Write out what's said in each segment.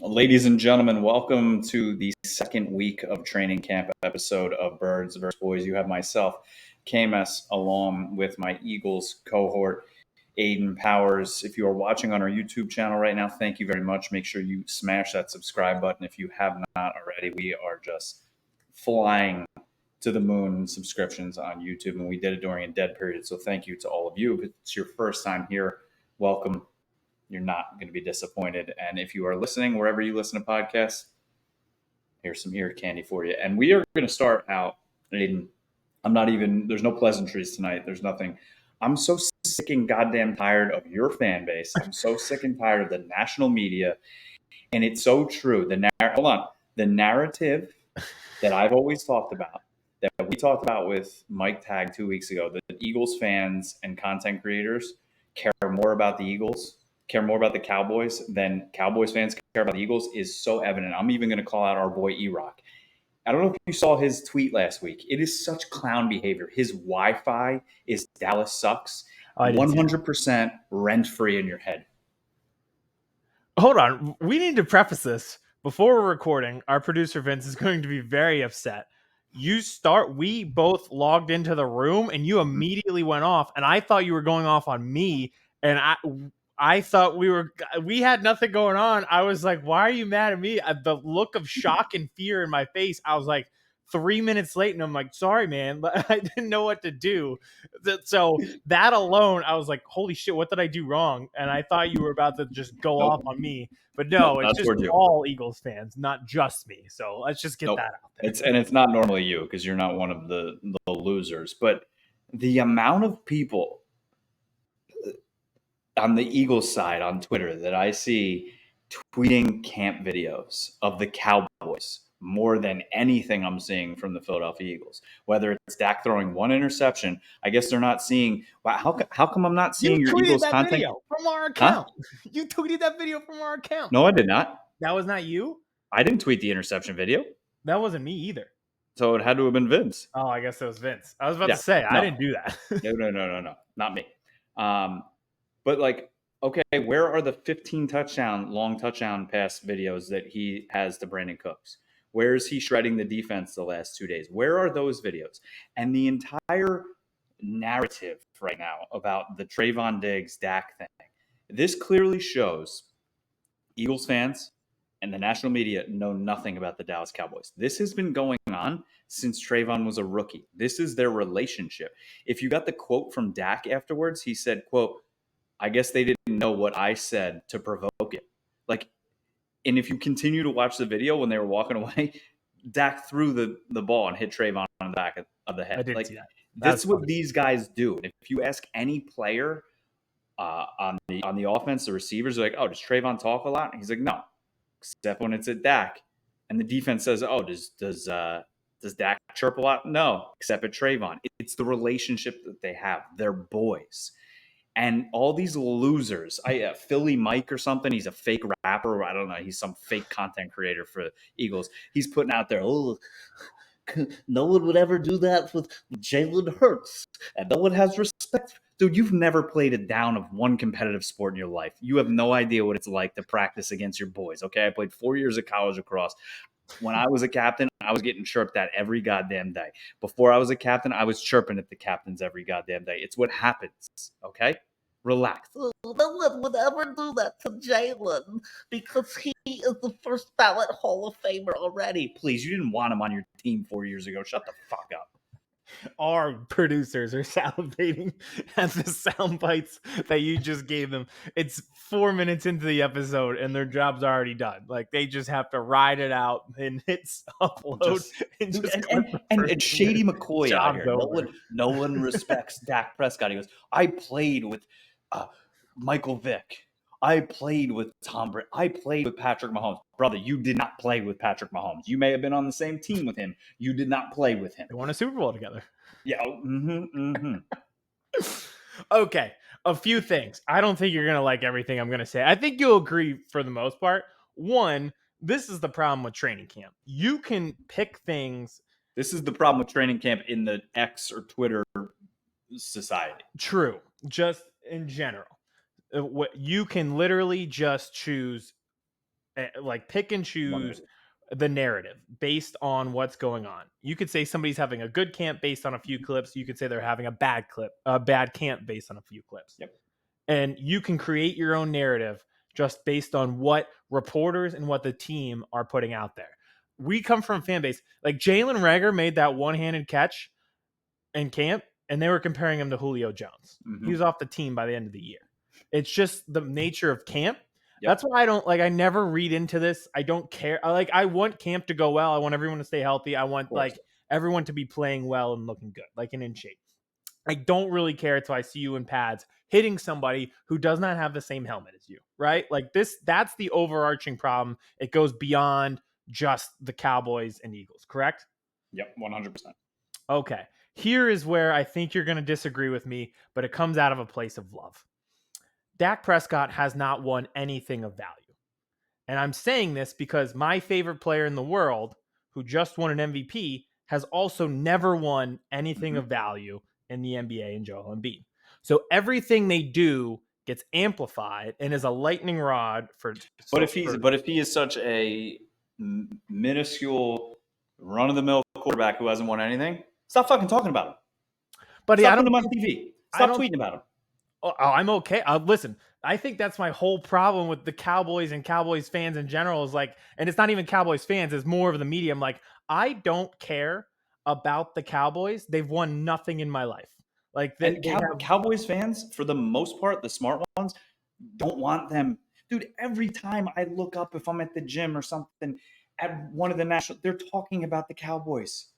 Ladies and gentlemen, welcome to the second week of training camp episode of Birds vs. Boys. You have myself, Kmess, along with my Eagles cohort, Aidan Powers. If you are watching on our YouTube channel right now, thank you very much. Make sure you smash that subscribe button if you have not already. We are just flying to the moon subscriptions on YouTube, and we did it during a dead period. So thank you to all of you. If it's your first time here, welcome. You're not going to be disappointed. And if you are listening, wherever you listen to podcasts, here's some ear candy for you. And we are going to start out, Aiden. There's no pleasantries tonight. There's nothing. I'm so sick and goddamn tired of your fan base. I'm so sick and tired of the national media. And it's so true. The narrative that I've always talked about, that we talked about with Mike Tagg 2 weeks ago, that Eagles fans and content creators care more about the Eagles, care more about the Cowboys than Cowboys fans care about the Eagles is so evident. I'm even going to call out our boy E-Rock. I don't know if you saw his tweet last week. It is such clown behavior. His Wi-Fi is Dallas sucks. 100% rent-free in your head. Hold on. We need to preface this. Before we're recording, our producer Vince is going to be very upset. We both logged into the room and you immediately went off, and I thought you were going off on me, and I thought we had nothing going on. I was like, why are you mad at me? The look of shock and fear in my face, I was like 3 minutes late, and I'm like, sorry, man, but I didn't know what to do. So that alone, I was like, holy shit, what did I do wrong? And I thought you were about to just go off on me. But no, it's just all Eagles fans, not just me. So let's just get that out there. It's not normally you because you're not one of the losers. But the amount of people on the Eagles side on Twitter that I see tweeting camp videos of the Cowboys more than anything I'm seeing from the Philadelphia Eagles. Whether it's Dak throwing one interception, I guess they're not seeing. Wow, how come I'm not seeing your Eagles content video from our account? Huh? You tweeted that video from our account. No, I did not. That was not you? I didn't tweet the interception video. That wasn't me either. So it had to have been Vince. Oh, I guess it was Vince. I was about to say, I didn't do that. No, not me. But like, okay, where are the 15 long touchdown pass videos that he has to Brandon Cooks? Where is he shredding the defense the last 2 days? Where are those videos? And the entire narrative right now about the Trevon Diggs Dak thing, this clearly shows Eagles fans and the national media know nothing about the Dallas Cowboys. This has been going on since Trevon was a rookie. This is their relationship. If you got the quote from Dak afterwards, he said, quote, I guess they didn't know what I said to provoke it. Like, and if you continue to watch the video when they were walking away, Dak threw the ball and hit Trevon on the back of the head. I didn't see that. That's what these guys do. And if you ask any player on the offense, the receivers are like, oh, does Trevon talk a lot? And he's like, no, except when it's at Dak. And the defense says, oh, does Dak chirp a lot? No, except at Trevon. It's the relationship that they have. They're boys. And all these losers, Philly Mike or something, he's a fake rapper. I don't know. He's some fake content creator for Eagles. He's putting out there, oh, no one would ever do that with Jalen Hurts. And no one has respect. Dude, you've never played a down of one competitive sport in your life. You have no idea what it's like to practice against your boys, okay? I played 4 years of college lacrosse. When I was a captain, I was getting chirped at every goddamn day. Before I was a captain, I was chirping at the captains every goddamn day. It's what happens, okay? Relax. No one would ever do that to Jalen because he is the first ballot Hall of Famer already. Please, you didn't want him on your team 4 years ago. Shut the fuck up. Our producers are salivating at the sound bites that you just gave them. It's 4 minutes into the episode and their job's already done. Like, they just have to ride it out and hit upload. And Shady McCoy out here. No one respects Dak Prescott. He goes, I played with Michael Vick. I played with Tom Brady. I played with Patrick Mahomes. Brother, you did not play with Patrick Mahomes. You may have been on the same team with him. You did not play with him. They won a Super Bowl together. Yeah. Okay. A few things. I don't think you're going to like everything I'm going to say. I think you'll agree for the most part. One, this is the problem with training camp. You can pick things. This is the problem with training camp in the X or Twitter society. True. Just in general. You can literally just choose like pick and choose 100%. the narrative based on what's going on. You could say somebody's having a good camp based on a few clips. You could say they're having a bad camp based on a few clips. Yep. And you can create your own narrative just based on what reporters and what the team are putting out there. We come from fan base. Like Jalen Reagor made that one-handed catch in camp, and they were comparing him to Julio Jones. Mm-hmm. He was off the team by the end of the year. It's just the nature of camp. Yep. That's why I never read into this. I don't care. I want camp to go well. I want everyone to stay healthy. I want everyone to be playing well and looking good, like and in shape. I don't really care until I see you in pads hitting somebody who does not have the same helmet as you, right? Like that's the overarching problem. It goes beyond just the Cowboys and Eagles, correct? Yep, 100%. Okay. Here is where I think you're going to disagree with me, but it comes out of a place of love. Dak Prescott has not won anything of value. And I'm saying this because my favorite player in the world, who just won an MVP, has also never won anything of value in the NBA in Joel Embiid. So everything they do gets amplified and is a lightning rod for. But if he is such a minuscule run-of-the-mill quarterback who hasn't won anything, stop fucking talking about him. But stop putting him on TV. Stop tweeting about him. Oh, I'm okay. Listen, I think that's my whole problem with the Cowboys and Cowboys fans in general is like, and it's not even Cowboys fans, it's more of the media. I'm like, I don't care about the Cowboys. They've won nothing in my life. Like Cowboys fans, for the most part, the smart ones, don't want them. Dude, every time I look up, if I'm at the gym or something, at one of the national, they're talking about the Cowboys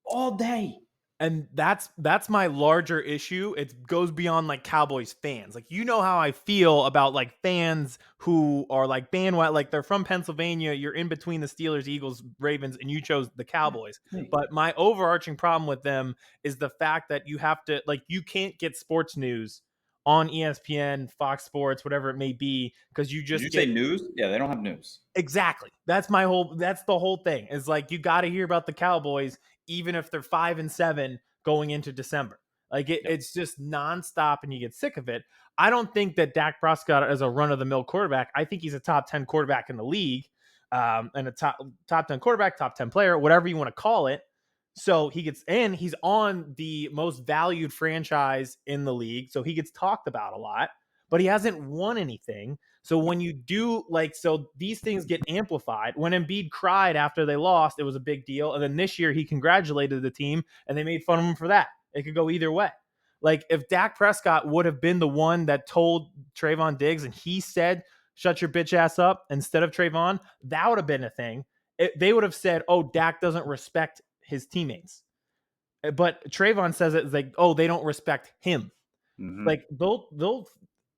all day. And that's my larger issue. It goes beyond like Cowboys fans. Like, you know how I feel about like fans who are like bandwagon, like they're from Pennsylvania. You're in between the Steelers, Eagles, Ravens, and you chose the Cowboys. But my overarching problem with them is the fact that you have to like, you can't get sports news on ESPN, Fox Sports, whatever it may be, because you just say news. Yeah, they don't have news. Exactly. That's the whole thing. Is like, you got to hear about the Cowboys even if they're 5-7 going into December. Like it's just nonstop and you get sick of it. I don't think that Dak Prescott is a run-of-the-mill quarterback. I think he's a top 10 quarterback in the league, and a top 10 quarterback, top 10 player, whatever you want to call it. So he's on the most valued franchise in the league. So he gets talked about a lot, but he hasn't won anything. So when you do these things get amplified. When Embiid cried after they lost, it was a big deal. And then this year he congratulated the team and they made fun of him for that. It could go either way. Like if Dak Prescott would have been the one that told Trevon Diggs and he said, "Shut your bitch ass up," instead of Trevon, that would have been a thing. They would have said, "Oh, Dak doesn't respect his teammates." But Trevon says it's like, "Oh, they don't respect him." Mm-hmm. Like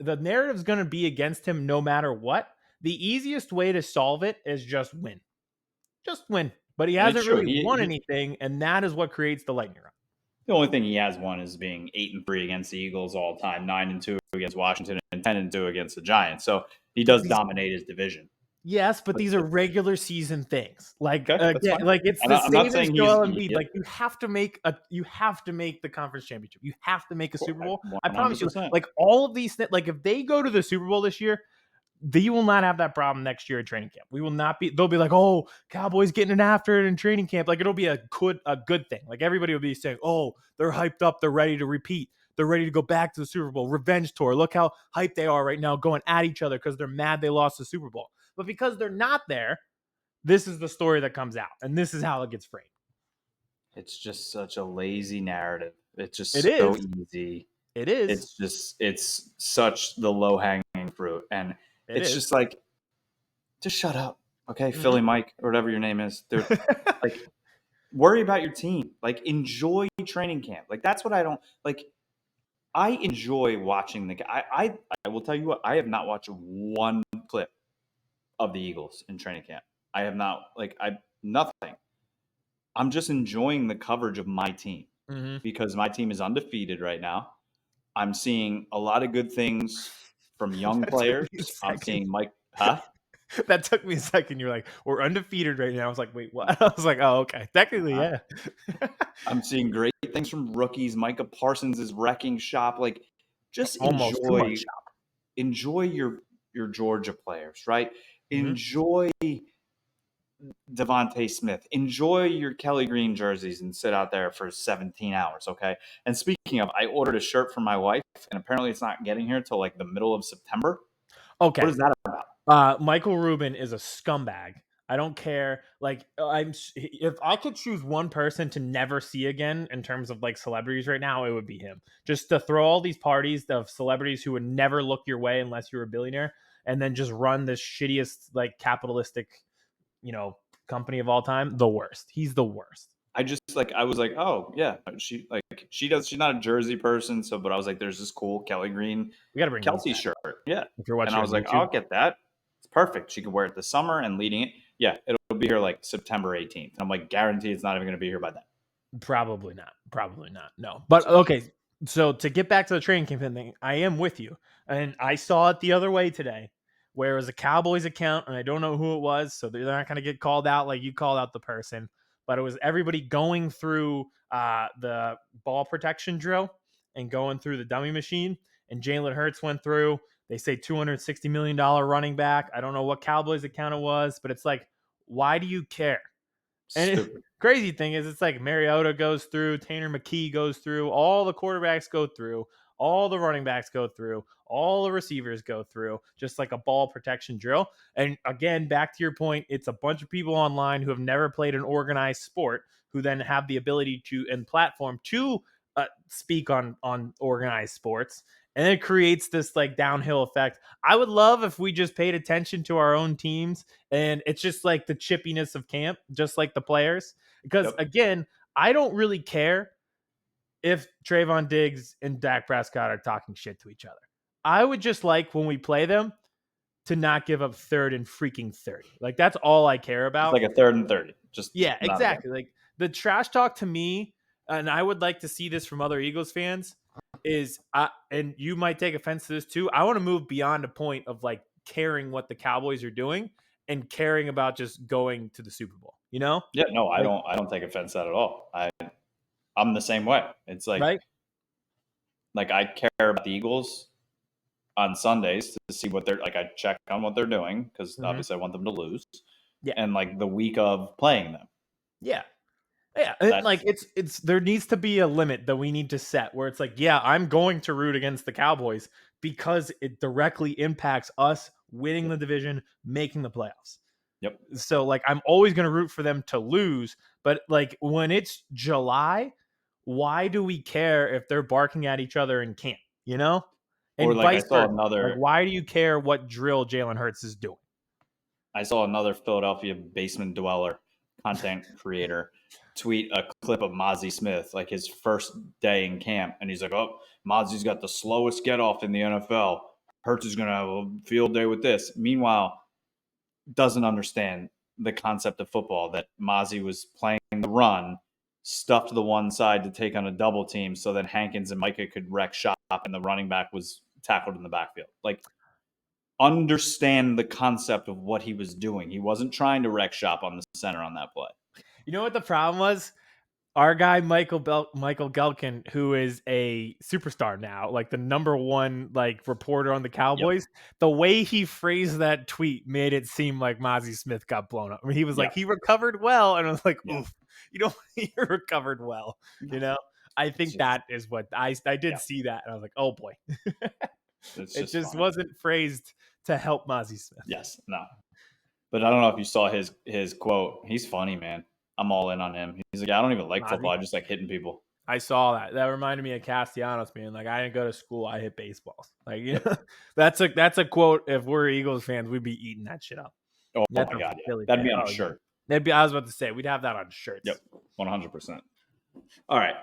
the narrative's going to be against him no matter what. The easiest way to solve it is just win. Just win. But he hasn't really won anything, and that is what creates the lightning rod. The only thing he has won is being 8-3 against the Eagles all time, 9-2 against Washington, and 10-2 against the Giants. So he does dominate his division. Yes, but these are regular season things. Like again, like it's the same as Joel Embiid. Like you have to make the conference championship. You have to make a Super Bowl. 100%. I promise you. Like all of these, like if they go to the Super Bowl this year, they will not have that problem next year at training camp. We will not be. They'll be like, "Oh, Cowboys getting it after it in training camp." Like it'll be a good thing. Like everybody will be saying, "Oh, they're hyped up. They're ready to repeat. They're ready to go back to the Super Bowl revenge tour. Look how hyped they are right now, going at each other because they're mad they lost the Super Bowl." But because they're not there, this is the story that comes out, and this is how it gets framed. It's just such a lazy narrative. It's just so easy. It is. It's such the low-hanging fruit, and it's just like, just shut up, okay, mm-hmm. Philly Mike or whatever your name is. Like, worry about your team. Like, enjoy training camp. Like, that's what I don't like. I enjoy watching I will tell you what, I have not watched one clip of the Eagles in training camp. I have not, nothing. I'm just enjoying the coverage of my team because my team is undefeated right now. I'm seeing a lot of good things from young players. I'm seeing Mike, That took me a second. You're like, we're undefeated right now. I was like, wait, what? I was like, oh, okay. Technically, yeah. I'm seeing great things from rookies. Micah Parsons is wrecking shop. Like, just enjoy your Georgia players, right? Enjoy Devontae Smith. Enjoy your Kelly Green jerseys and sit out there for 17 hours, okay? And speaking of, I ordered a shirt for my wife, and apparently it's not getting here till like the middle of September. Okay. What is that about? Michael Rubin is a scumbag. I don't care. Like, if I could choose one person to never see again in terms of like celebrities right now, it would be him. Just to throw all these parties of celebrities who would never look your way unless you were a billionaire, and then just run the shittiest like capitalistic, company of all time. The worst. He's the worst. I was like, oh yeah, she's not a jersey person, but I was like, there's this cool Kelly Green We got to bring Kelsey these shirt, back. yeah. If you're watching, And I was like, YouTube. I'll get that. It's perfect. She can wear it this summer and leading it. Yeah, it'll be here like September 18th. I'm like, guarantee it's not even going to be here by then. Probably not. No. But okay. So to get back to the training camp thing, I am with you. And I saw it the other way today, where it was a Cowboys account, and I don't know who it was, so they're not going to get called out like you called out the person. But it was everybody going through the ball protection drill and going through the dummy machine. And Jalen Hurts went through. They say $260 million running back. I don't know what Cowboys account it was, but it's like, why do you care? And crazy thing is, it's like Mariota goes through, Tanner McKee goes through, all the quarterbacks go through, all the running backs go through, all the receivers go through, just like a ball protection drill. And again, back to your point, it's a bunch of people online who have never played an organized sport who then have the ability to and platform to speak on organized sports. And it creates this like downhill effect. I would love if we just paid attention to our own teams, and it's just like the chippiness of camp, just like the players. Because again, I don't really care if Trevon Diggs and Dak Prescott are talking shit to each other. I would just like when we play them to not give up 3rd and freaking 30. Like that's all I care about. It's like a 3rd and 30. Yeah, exactly. Like the trash talk to me, and I would like to see this from other Eagles fans, is and you might take offense to this too. I want to move beyond a point of like caring what the Cowboys are doing and caring about just going to the Super Bowl. Yeah, no, I don't take offense at all. I'm the same way. It's like, right? Like I care about the Eagles on Sundays to see what they're like. I check on what they're doing because obviously I want them to lose. Yeah, and like the week of playing them. Yeah. And like it's there needs to be a limit that we need to set where it's like, yeah, I'm going to root against the Cowboys because it directly impacts us winning the division, making the playoffs. Yep. So like I'm always going to root for them to lose, but like when it's July, why do we care if they're barking at each other in camp, And or like I saw another. Like, why do you care what drill Jalen Hurts is doing? I saw another Philadelphia basement dweller, content creator, tweet a clip of Mozzie Smith, like his first day in camp. And he's like, oh, Mozzie's got the slowest get off in the NFL. Hurts is going to have a field day with this. Meanwhile, doesn't understand the concept of football, that Mozzie was playing the run, stuffed to the one side to take on a double team so that Hankins and Micah could wreck shop and the running back was tackled in the backfield. Like, understand the concept of what he was doing. He wasn't trying to wreck shop on the center on that play. You know what the problem was? Our guy Michael Gelkin, who is a superstar now, like the #1 like reporter on the Cowboys, the way he phrased that tweet made it seem like Mozzie Smith got blown up. I mean, he was like, he recovered well, and I was like, oof, he recovered well. I think that is what I did see that, and I was like, oh boy, it just wasn't phrased to help Mozzie Smith. Yes, no, but I don't know if you saw his quote. He's funny, man. I'm all in on him. He's like, I don't even like football. I just like hitting people. I saw that. That reminded me of Castellanos being like, I didn't go to school. I hit baseballs. Like, that's a quote. If we're Eagles fans, we'd be eating that shit up. Oh my God. Yeah. That'd be on a shirt. I was about to say, we'd have that on shirts. Yep. 100%. All right.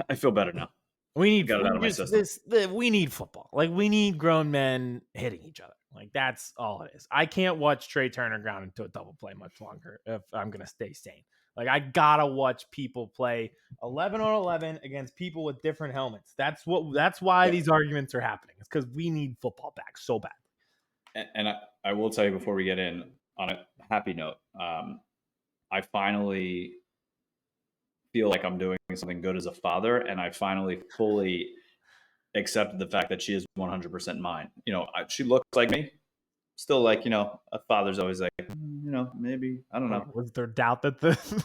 I feel better now. We need football. Like, we need grown men hitting each other. Like, that's all it is. I can't watch Trey Turner ground into a double play much longer if I'm going to stay sane. Like, I got to watch people play 11 on 11 against people with different helmets. That's why these arguments are happening. It's because we need football back so bad. And I will tell you before we get in, on a happy note, I finally feel like I'm doing something good as a father, and I finally fully accepted the fact that she is 100% mine. She looks like me, still like, a father's always like, maybe, I don't know. Was there doubt that the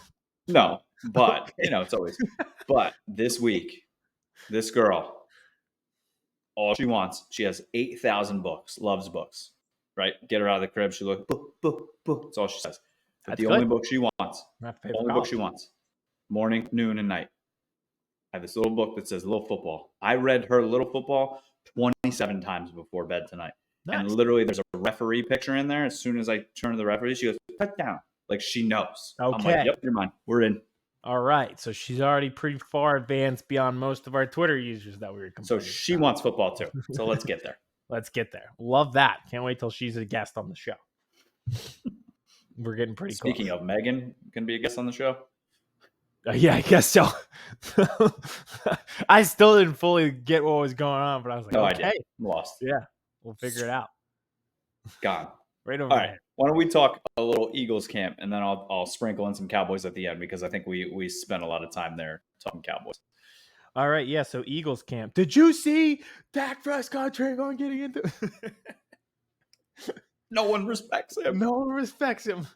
No, but Okay. it's always. But this week, this girl, all she wants, she has 8,000 books, loves books, right? Get her out of the crib. She look, book, book, book. That's all she says. But That's the good. only book she wants, My favorite only book college. she wants, morning, noon, and night. I have this little book that says Little Football. I read her Little Football 27 times before bed tonight. Nice. And literally, there's a referee picture in there. As soon as I turn to the referee, she goes, "Put down." Like she knows. I'm like, Okay. "Yep, you're mine. We're in." All right. So she's already pretty far advanced beyond most of our Twitter users that we were So complaining she about. wants football too. So let's get there. Let's get there. Love that. Can't wait till she's a guest on the show. We're getting pretty Speaking close. of, Megan can be a guest on the show. Yeah, I guess so. I still didn't fully get what was going on, but I was like, No okay. idea. I'm lost. Yeah, we'll figure it out. Gone. Right over All there. right. Why don't we talk a little Eagles camp, and then I'll sprinkle in some Cowboys at the end because I think we spent a lot of time there talking Cowboys. All right, yeah. So Eagles camp. Did you see Dak Prescott Trevon getting into? No one respects him. No one respects him.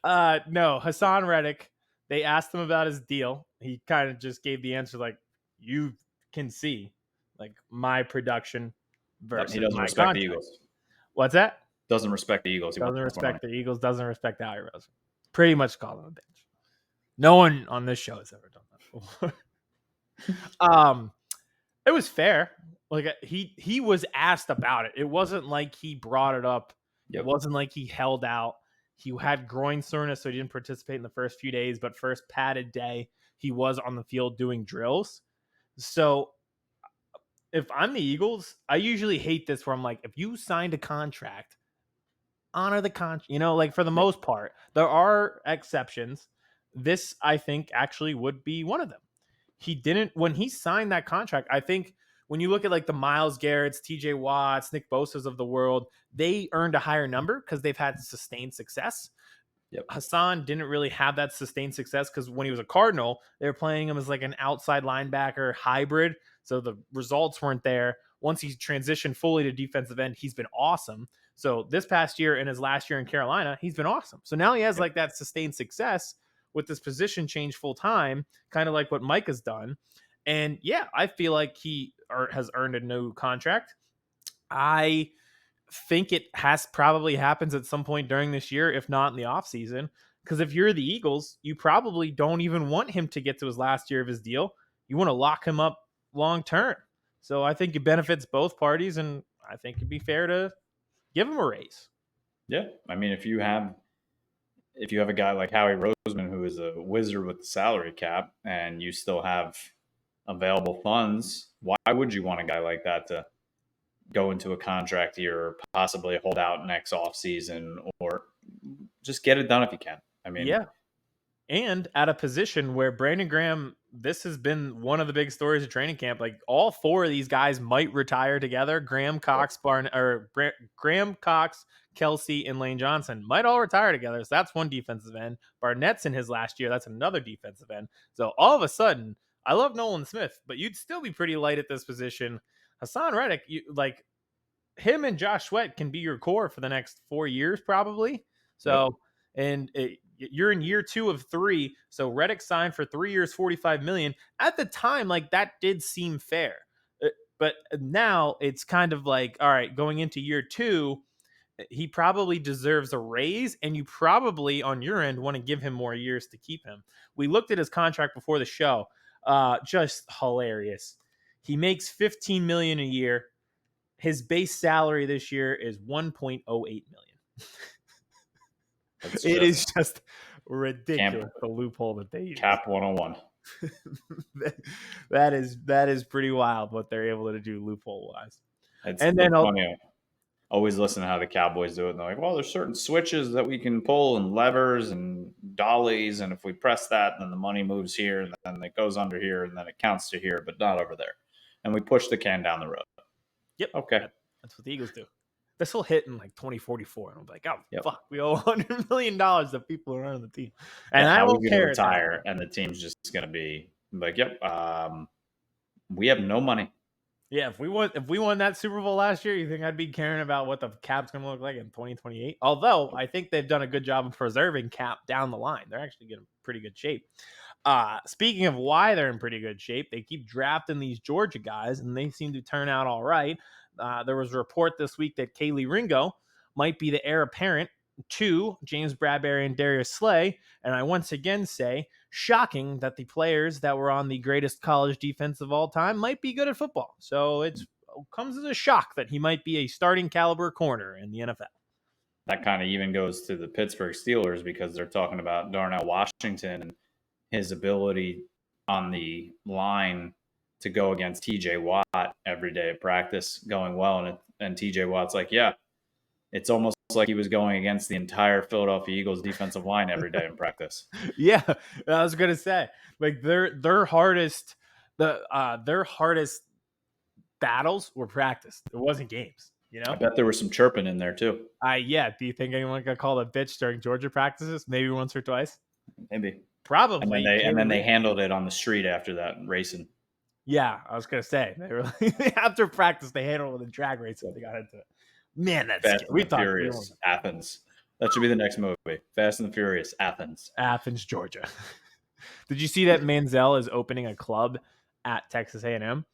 No, Haason Reddick. They asked him about his deal. He kind of just gave the answer like, "You can see, like my production versus He doesn't my respect contract." the Eagles. What's that? Doesn't respect the Eagles. He Doesn't wants more respect the Eagles. Doesn't respect Howie Roseman. Pretty much called him a bitch. No one on this show has ever done that before. It was fair. Like he was asked about it. It wasn't like he brought it up. Yep. It wasn't like he held out. He had groin soreness, so he didn't participate in the first few days. But first padded day, he was on the field doing drills. So if I'm the Eagles, I usually hate this where I'm like, if you signed a contract, honor the contract. Like for the most part, there are exceptions. This, I think, actually would be one of them. He didn't, when he signed that contract, I think when you look at like the Myles Garrett's, TJ Watts, Nick Bosa's of the world, they earned a higher number because they've had sustained success. Yep. Haason didn't really have that sustained success because when he was a Cardinal, they were playing him as like an outside linebacker hybrid. So the results weren't there. Once he transitioned fully to defensive end, he's been awesome. So this past year and his last year in Carolina, he's been awesome. So now he has like that sustained success with this position change full time, kind of like what Mike has done. And yeah, I feel like he has earned a new contract. I think it probably happens at some point during this year, if not in the offseason. Because if you're the Eagles, you probably don't even want him to get to his last year of his deal. You want to lock him up long term. So I think it benefits both parties, and I think it'd be fair to give him a raise. Yeah, I mean, if you have a guy like Howie Roseman, who is a wizard with the salary cap, and you still have available funds, why would you want a guy like that to go into a contract year or possibly hold out next offseason, or just get it done if you can? I mean, yeah. And at a position where Brandon Graham, this has been one of the big stories of training camp. Like all four of these guys might retire together. Graham, Cox, Kelsey, and Lane Johnson might all retire together. So that's one defensive end. Barnett's in his last year. That's another defensive end. So all of a sudden, I love Nolan Smith, but you'd still be pretty light at this position. Haason Reddick, like him and Josh Sweat can be your core for the next 4 years, probably. So, you're in year 2 of 3. So Reddick signed for 3 years, $45 million. At the time, like that did seem fair. But now it's kind of like, all right, going into year 2, he probably deserves a raise, and you probably on your end want to give him more years to keep him. We looked at his contract before the show. Just hilarious. He makes $15 million a year. His base salary this year is $1.08 million. It is just ridiculous, the loophole that they use. Cap 101. that is pretty wild what they're able to do loophole wise. And then funny. Always listen to how the Cowboys do it. And they're like, well, there's certain switches that we can pull and levers and dollies. And if we press that, then the money moves here and then it goes under here and then it counts to here, but not over there. And we push the can down the road. Yep. Okay. That's what the Eagles do. This will hit in like 2044. And I'm like, fuck, we owe $100 million to people around the team. And I won't care. Retire, and the team's just going to be like, yep, we have no money. Yeah, if we won that Super Bowl last year, you think I'd be caring about what the cap's going to look like in 2028? Although I think they've done a good job of preserving cap down the line. They're actually getting pretty good shape. Speaking of why they're in pretty good shape, they keep drafting these Georgia guys, and they seem to turn out all right. There was a report this week that Kaylee Ringo might be the heir apparent to James Bradbury and Darius Slay. And I once again say, shocking that the players that were on the greatest college defense of all time might be good at football. So it comes as a shock that he might be a starting caliber corner in the NFL. That kind of even goes to the Pittsburgh Steelers because they're talking about Darnell Washington and his ability on the line to go against TJ Watt every day at practice going well. And TJ Watt's like, yeah, it's almost like he was going against the entire Philadelphia Eagles defensive line every day in practice. Yeah, I was gonna say, like their hardest battles were practiced. It wasn't games, you know. I bet there was some chirping in there too. Yeah. Do you think anyone got called a bitch during Georgia practices? Maybe once or twice. Maybe. Probably. And then they handled it on the street after that racing. Yeah, I was gonna say they were after practice they handled it with a drag race and they got into it. Man, that's Fast we and the thought Furious Athens. That should be the next movie. Fast and the Furious Athens. Athens, Georgia. Did you see that Manziel is opening a club at Texas A&M?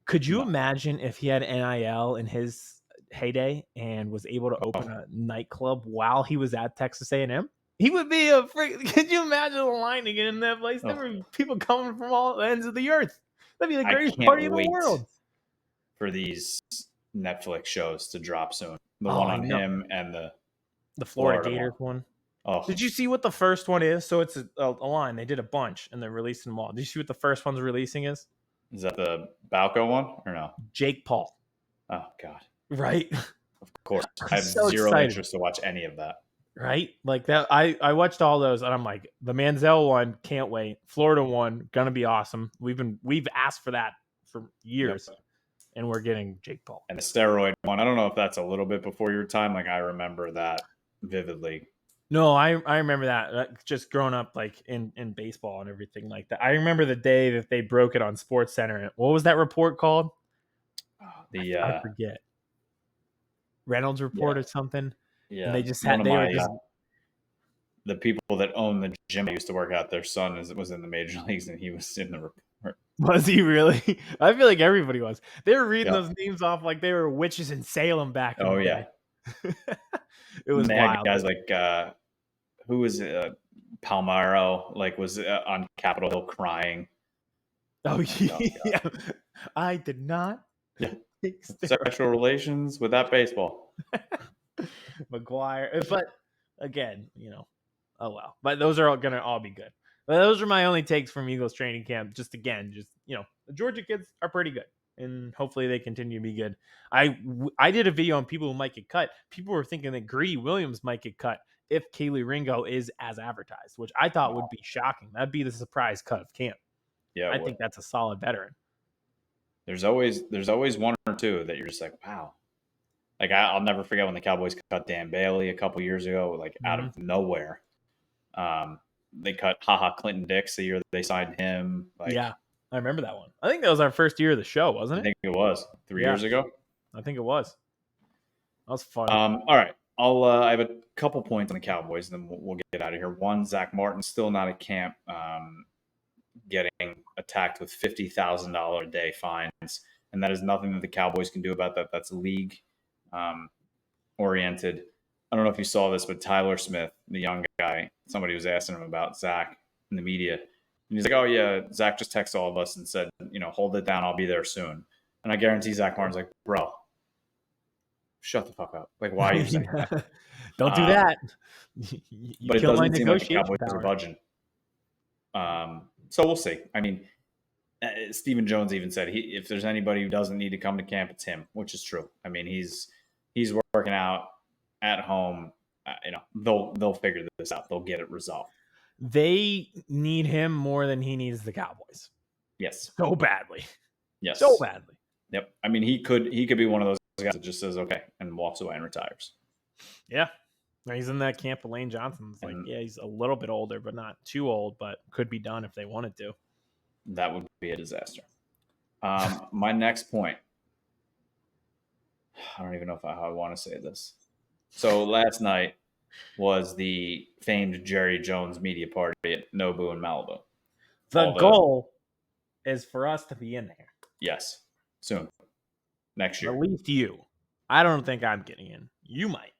Could you imagine if he had NIL in his heyday and was able to open a nightclub while he was at Texas A&M? He would be a freak. Could you imagine the line to get in that place? There were people coming from all ends of the earth. That'd be the greatest party in the world. For these Netflix shows to drop soon. The one on him and the Florida Gators one. Oh. Did you see what the first one is? So it's a line. They did a bunch and they're releasing them all. Did you see what the first one's releasing is? Is that the Balco one or no? Jake Paul. Oh, God. Right? Of course. I have zero interest to watch any of that. Right? Like that. I watched all those and I'm like, the Manziel one, can't wait. Florida one, gonna be awesome. We've asked for that for years. Yep. And we're getting Jake Paul. And the steroid one, I don't know if that's a little bit before your time. Like I remember that vividly. No, I remember that just growing up like in baseball and everything like that. I remember the day that they broke it on Sports Center. What was that report called? I forget. Reynolds report or something. Yeah. And they just had the people that own the gym I used to work out, their son was in the major leagues and he was in the report. Was he really? I feel like everybody was. They were reading those names off like they were witches in Salem back in the day. It was wild. Guys like who was Palmaro was on Capitol Hill crying. Oh yeah. I did not. Yeah. Sexual relations with that baseball. McGuire. But again, oh well. But those are gonna all be good. But those are my only takes from Eagles training camp. Just the Georgia kids are pretty good. And hopefully they continue to be good. I did a video on people who might get cut. People were thinking that Greedy Williams might get cut if Kaylee Ringo is as advertised, which I thought would be shocking. That'd be the surprise cut of camp. Yeah, I think that's a solid veteran. There's always one or two that you're just like, wow. Like I'll never forget when the Cowboys cut Dan Bailey a couple years ago, out of nowhere. They cut Clinton Dix the year that they signed him. Yeah. I remember that one. I think that was our first year of the show, wasn't it? I think it was 3 years ago. I think it was. That was fun. All right. I have a couple points on the Cowboys, and then we'll get out of here. One, Zach Martin still not at camp, getting attacked with $50,000 a day fines, and that is nothing that the Cowboys can do about that. That's league oriented. I don't know if you saw this, but Tyler Smith, the young guy, somebody was asking him about Zach in the media. And he's like, oh, yeah, Zach just texted all of us and said, hold it down. I'll be there soon. And I guarantee Zach Martin's like, bro, shut the fuck up. Like, why are you saying that? Don't do that. But it doesn't seem like the Cowboys are budging. So we'll see. I mean, Stephen Jones even said if there's anybody who doesn't need to come to camp, it's him, which is true. I mean, he's working out at home. They'll figure this out. They'll get it resolved. They need him more than he needs the Cowboys. Yes. So badly. Yes. So badly. Yep. I mean, he could be one of those guys that just says, okay, and walks away and retires. Yeah. He's in that camp of Lane Johnson's. He's a little bit older, but not too old, but could be done if they wanted to. That would be a disaster. My next point. I don't even know how I want to say this. So last night was the famed Jerry Jones media party at Nobu in Malibu. The goal is for us to be in there. Yes, soon, next year. At least you. I don't think I'm getting in. You might.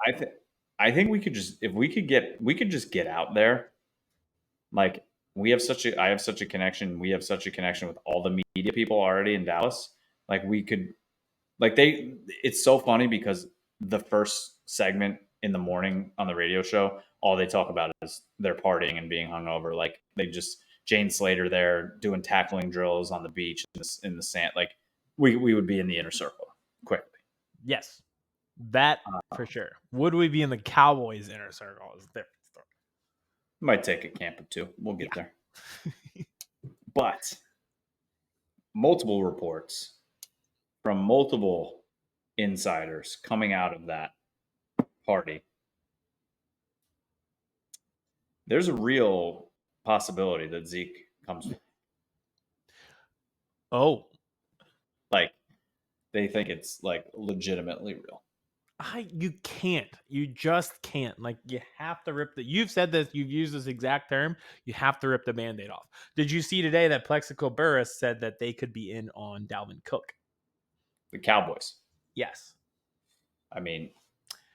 I think we could just we could just get out there. Like I have such a connection. We have such a connection with all the media people already in Dallas. Like we could, it's so funny because the first segment in the morning on the radio show, all they talk about is they're partying and being hungover. Like Jane Slater there doing tackling drills on the beach in the sand. Like we would be in the inner circle quickly. Yes, that for sure. Would we be in the Cowboys inner circle? Is a different story. Might take a camp or two. We'll get there. But multiple reports from multiple insiders coming out of that party. There's a real possibility that Zeke comes. Oh, like they think it's like legitimately real. You can't. You just can't. Like you have to rip you've said this, you've used this exact term. You have to rip the Band-Aid off. Did you see today that Plexico Burress said that they could be in on Dalvin Cook? The Cowboys. Yes. I mean,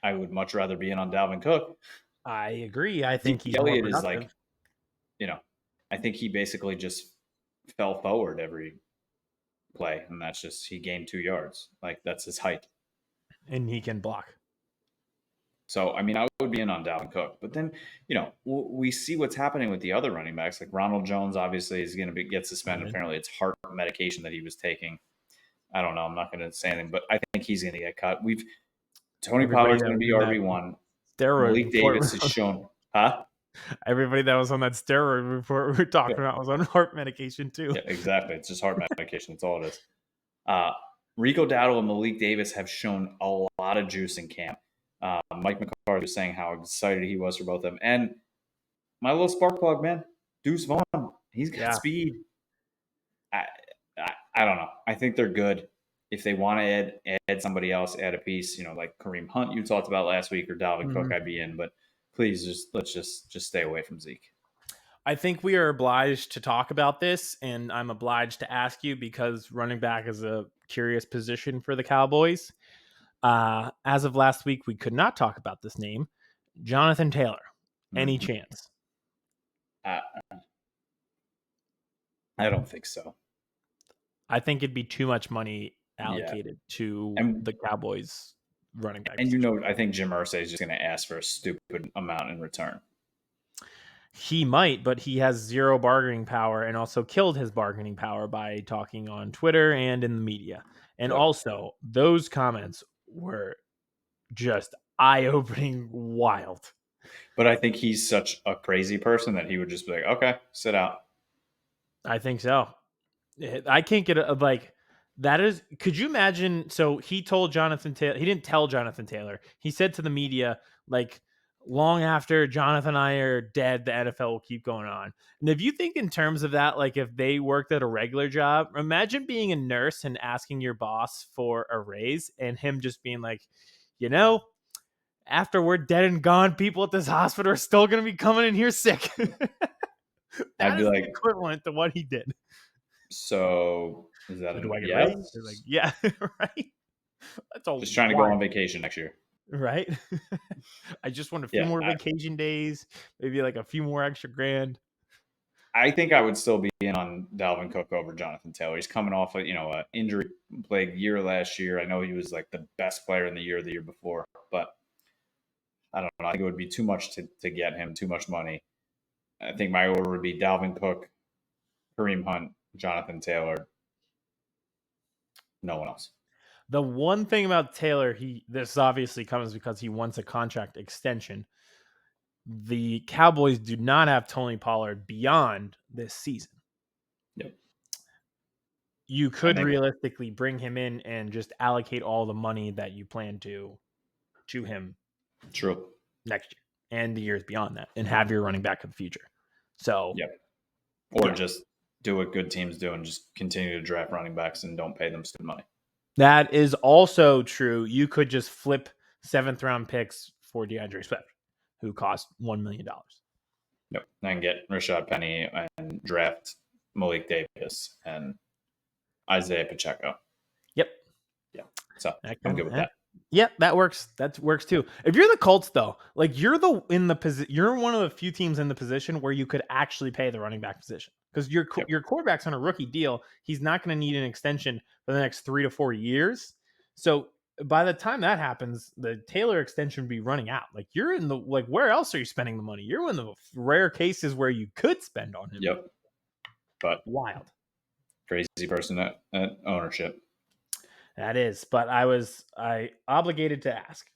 I would much rather be in on Dalvin Cook. I agree. I think Zeke Elliott is like, I think he basically just fell forward every play, and that's just he gained 2 yards. Like that's his height. And he can block. So, I mean, I would be in on Dalvin Cook. But then, we see what's happening with the other running backs. Like Ronald Jones, obviously, is going to get suspended. Apparently, it's heart medication that he was taking. I don't know. I'm not going to say anything, but I think he's going to get cut. Tony Pollard's going to be RB1. Malik Davis has shown. Huh? Everybody that was on that steroid report we were talking about was on heart medication, too. Yeah, exactly. It's just heart medication. That's all it is. Rico Dowdle and Malik Davis have shown a lot of juice in camp. Mike McCarthy was saying how excited he was for both of them. And my little spark plug, man, Deuce Vaughn. He's got speed. I don't know. I think they're good. If they want to add somebody else, add a piece, like Kareem Hunt you talked about last week or Dalvin Cook, I'd be in. But please let's just stay away from Zeke. I think we are obliged to talk about this, and I'm obliged to ask you because running back is a curious position for the Cowboys. As of last week, we could not talk about this name. Johnathan Taylor. Any chance? I don't think so. I think it'd be too much money allocated to the Cowboys running back. And I think Jim Irsay is just going to ask for a stupid amount in return. He might, but he has zero bargaining power and also killed his bargaining power by talking on Twitter and in the media. And also, those comments were just eye-opening wild. But I think he's such a crazy person that he would just be like, okay, sit out. I think so. I can't get that is, could you imagine? So he told Johnathan Taylor, he didn't tell Johnathan Taylor. He said to the media, long after Johnathan and I are dead, the NFL will keep going on. And if you think in terms of that, if they worked at a regular job, imagine being a nurse and asking your boss for a raise and him just being like, after we're dead and gone, people at this hospital are still going to be coming in here sick. I'd be like, equivalent to what he did. So is that yes? Yeah, right. That's all. Just trying to go on vacation next year. Right. I just want a few more vacation days, maybe a few more extra grand. I think I would still be in on Dalvin Cook over Johnathan Taylor. He's coming off an injury plagued year last year. I know he was the best player in the year before, but I don't know. I think it would be too much to get him, too much money. I think my order would be Dalvin Cook, Kareem Hunt, Johnathan Taylor, no one else. The one thing about Taylor, this obviously comes because he wants a contract extension. The Cowboys do not have Tony Pollard beyond this season. Yep. You could realistically bring him in and just allocate all the money that you plan to him. True. Next year and the years beyond that, and have your running back of the future. So, yep. Or just do what good teams do and just continue to draft running backs and don't pay them stupid money. That is also true. You could just flip 7th round picks for DeAndre Swift, who cost $1 million. Yep. And get Rashad Penny and draft Malik Davis and Isaiah Pacheco. Yep. Yeah. So I'm good with that. Yep, that works. That works too. If you're the Colts, though, like you're you're one of the few teams in the position where you could actually pay the running back position because your quarterback's on a rookie deal. He's not going to need an extension for the next 3 to 4 years. So by the time that happens, the Taylor extension would be running out. Like you're in the where else are you spending the money? You're in the rare cases where you could spend on him. Yep. But wild, crazy person at ownership. That is, but I obligated to ask.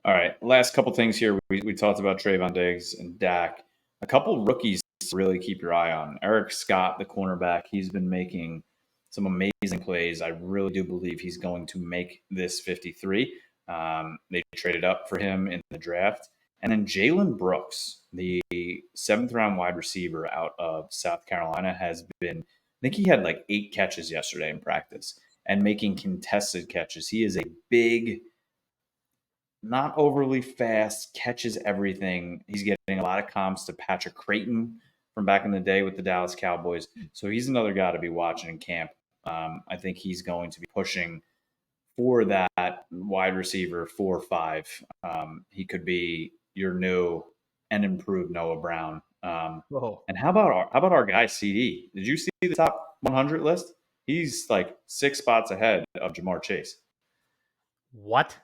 All right, last couple things here. We talked about Trevon Diggs and Dak. A couple rookies to really keep your eye on. Eric Scott, the cornerback, he's been making some amazing plays. I really do believe he's going to make this 53. They traded up for him in the draft. And then Jalen Brooks, the 7th round wide receiver out of South Carolina, has been, I think he had like 8 catches yesterday in practice and making contested catches. He is a big, not overly fast, catches everything. He's getting a lot of comps to Patrick Creighton from back in the day with the Dallas Cowboys. So he's another guy to be watching in camp. I think he's going to be pushing for that wide receiver 4 or 5. He could be your new and improved Noah Brown. And how about our guy CD? Did you see the top 100 list? He's like 6 spots ahead of Jamar Chase. What?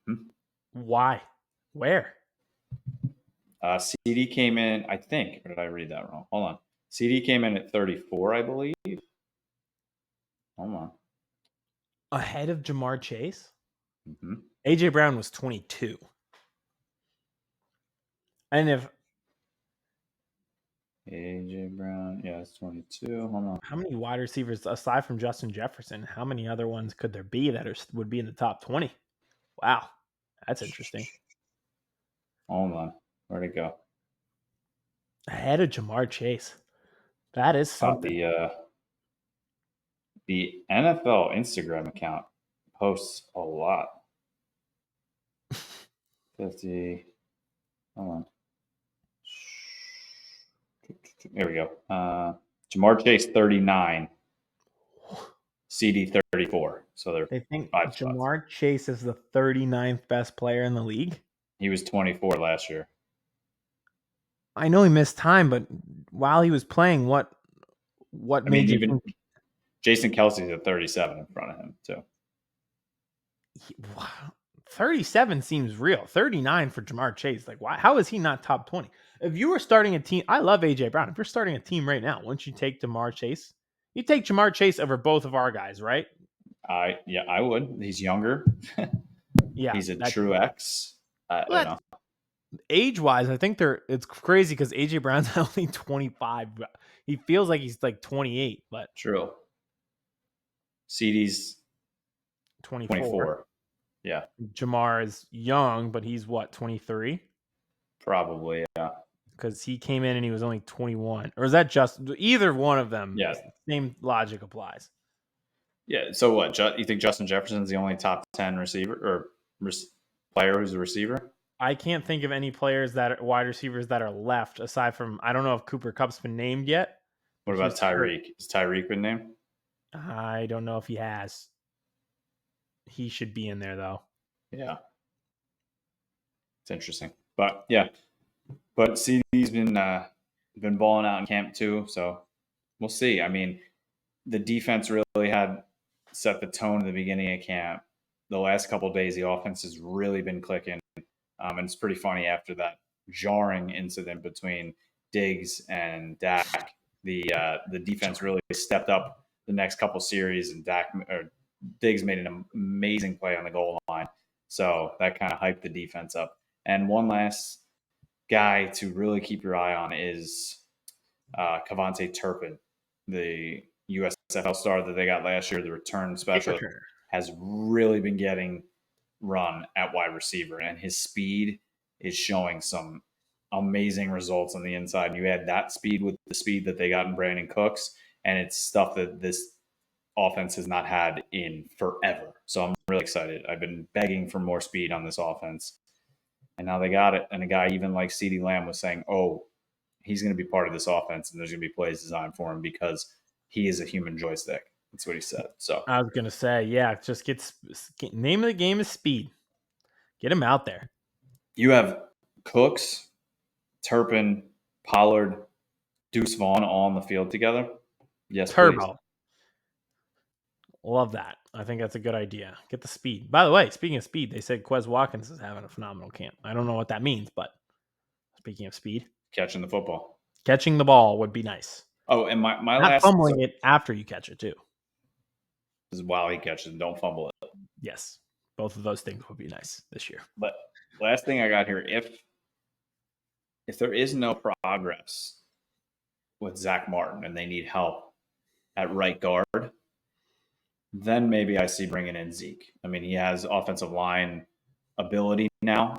Mm-hmm. Why? Where? CD came in, I think, or did I read that wrong? Hold on. CD came in at 34, I believe. Hold on. Ahead of Jamar Chase? Mm-hmm. AJ Brown was 22. And if AJ Brown, yeah, it's 22. Hold on. How many wide receivers aside from Justin Jefferson? How many other ones could there be that would be in the top 20? Wow, that's interesting. Hold on, where'd it go? Ahead of Jamar Chase. That is something. The NFL Instagram account posts a lot. 50. Hold on. Here we go. Jamar Chase 39, CD 34. So they think Jamar Chase is the 39th best player in the league. He was 24 last year. I know he missed time, but while he was playing, what made you think? Jason Kelsey's at 37 in front of him too. 37 seems real. 39 for Jamar Chase. Like, why? How is he not top 20? If you were starting a team, I love AJ Brown. If you're starting a team right now, wouldn't you take Jamar Chase? You take Jamar Chase over both of our guys, right? Yeah, I would. He's younger. Yeah, he's a true X. I don't know. Age-wise, I think it's crazy because AJ Brown's only 25. He feels like he's like 28, but true. CD's 24. Yeah. Jamar is young, but he's what, 23? Probably, yeah. Because he came in and he was only 21. Or is that just either one of them? Yeah. Same logic applies. Yeah. So what? You think Justin Jefferson's the only top 10 receiver or player who's a receiver? I can't think of any players that are wide receivers that are left aside from, I don't know if Cooper Kupp's been named yet. What about Tyreek? Has Tyreek been named? I don't know if he has. He should be in there though. Yeah. It's interesting. But yeah. But CD's been balling out in camp too, so we'll see. I mean, the defense really had set the tone at the beginning of camp. The last couple of days, the offense has really been clicking. And it's pretty funny after that jarring incident between Diggs and Dak. The defense really stepped up the next couple series, and Diggs made an amazing play on the goal line. So that kind of hyped the defense up. And one last guy to really keep your eye on is Kavontae Turpin, the USFL star that they got last year, the return specialist, has really been getting run at wide receiver, and his speed is showing some amazing results on the inside. You add that speed with the speed that they got in Brandon Cooks, and it's stuff that this offense has not had in forever. So I'm really excited. I've been begging for more speed on this offense, and now they got it. And a guy even like CeeDee Lamb was saying, oh, he's going to be part of this offense, and there's going to be plays designed for him because he is a human joystick. That's what he said. So I was going to say, yeah, just name of the game is speed. Get him out there. You have Cooks, Turpin, Pollard, Deuce Vaughn all on the field together. Yes, Turbo. please. Love that. I think that's a good idea. Get the speed. By the way, speaking of speed, they said Quez Watkins is having a phenomenal camp. I don't know what that means, but speaking of speed, Catching the football. catching the ball would be nice. Oh, and my Not last fumbling it after you catch it too. is while he catches, don't fumble it. Yes, both of those things would be nice this year. But last thing I got here, if there is no progress with Zach Martin and they need help at right guard, then maybe I see bringing in Zeke. I mean, he has offensive line ability now.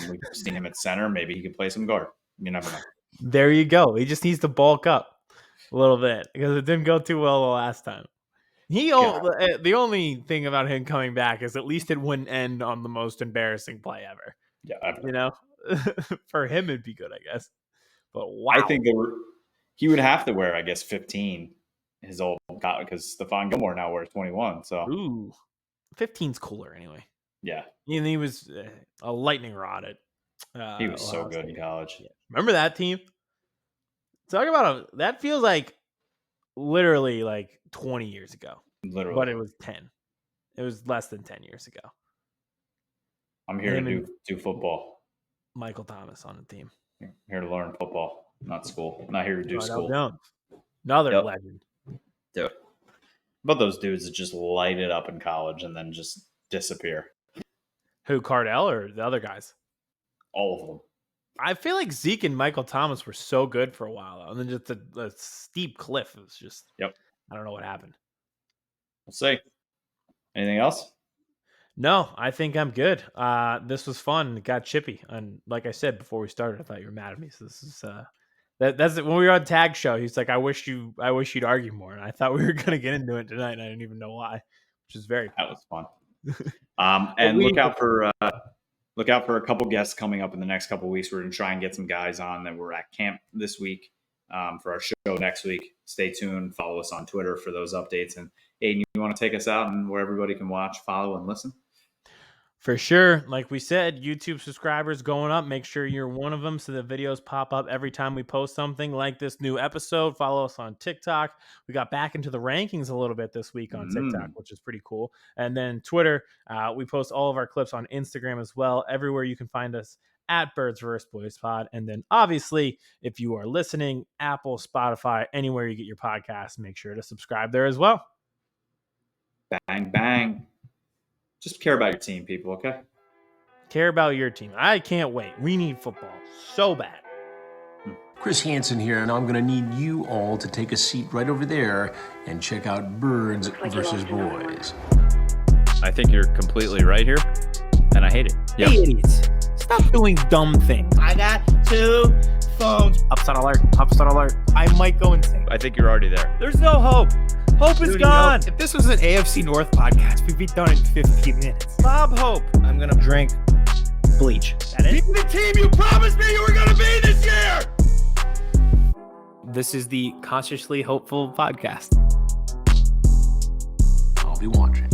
We've seen him at center. Maybe he can play some guard. You never know. There you go. He just needs to bulk up a little bit because it didn't go too well the last time. The only thing about him coming back is at least it wouldn't end on the most embarrassing play ever. Yeah, ever. You know, for him it'd be good, I guess. But wow, I think he would have to wear, I guess, 15. His old because Stephon Gilmore now wears 21. So 15's cooler anyway. Yeah, and he was a lightning rod at. He was so Ohio good State. in college. Yeah. Remember that team? Talk about that feels like literally like 20 years ago. Literally. But it was 10. It was less than 10 years ago. I'm here to do football. Michael Thomas on the team. Here to learn football, not school. I'm not here to do school. Another legend. Dude. But those dudes that just light it up in college and then just disappear. Who, Cardell or the other guys? All of them. I feel like Zeke and Michael Thomas were so good for a while, though. And then just a steep cliff. It was just, I don't know what happened. We'll see. Anything else? No, I think I'm good. This was fun. It got chippy. And like I said before we started, I thought you were mad at me. So this is that's when we were on Tag Show. He's like, I wish you'd argue more. And I thought we were gonna get into it tonight, and I didn't even know why, which is very fun. That was fun. And look out for a couple guests coming up in the next couple of weeks. We're gonna try and get some guys on that were at camp this week for our show next week. Stay tuned. Follow us on Twitter for those updates. And Aidan, you want to take us out and where everybody can watch, follow, and listen? For sure. Like we said, YouTube subscribers going up. Make sure you're one of them so the videos pop up every time we post something like this new episode. Follow us on TikTok. We got back into the rankings a little bit this week on TikTok, which is pretty cool. And then Twitter, we post all of our clips on Instagram as well. Everywhere you can find us at Birds vs. Boys Pod. And then obviously, if you are listening, Apple, Spotify, anywhere you get your podcasts, make sure to subscribe there as well. Bang, bang. Just care about your team, people, okay? Care about your team. I can't wait. We need football so bad. Chris Hansen here, and I'm going to need you all to take a seat right over there and check out Birds vs. Boys. I think you're completely right here, and I hate it. Yep. Hey, idiots. Stop doing dumb things. I got 2 phones. Upset alert. Upset alert. I might go insane. I think you're already there. There's no hope. Hope is gone. If this was an AFC North podcast, we'd be done in 15 minutes. Bob Hope. I'm going to drink bleach. That is? Be the team you promised me you were going to be this year! This is the Consciously Hopeful podcast. I'll be watching.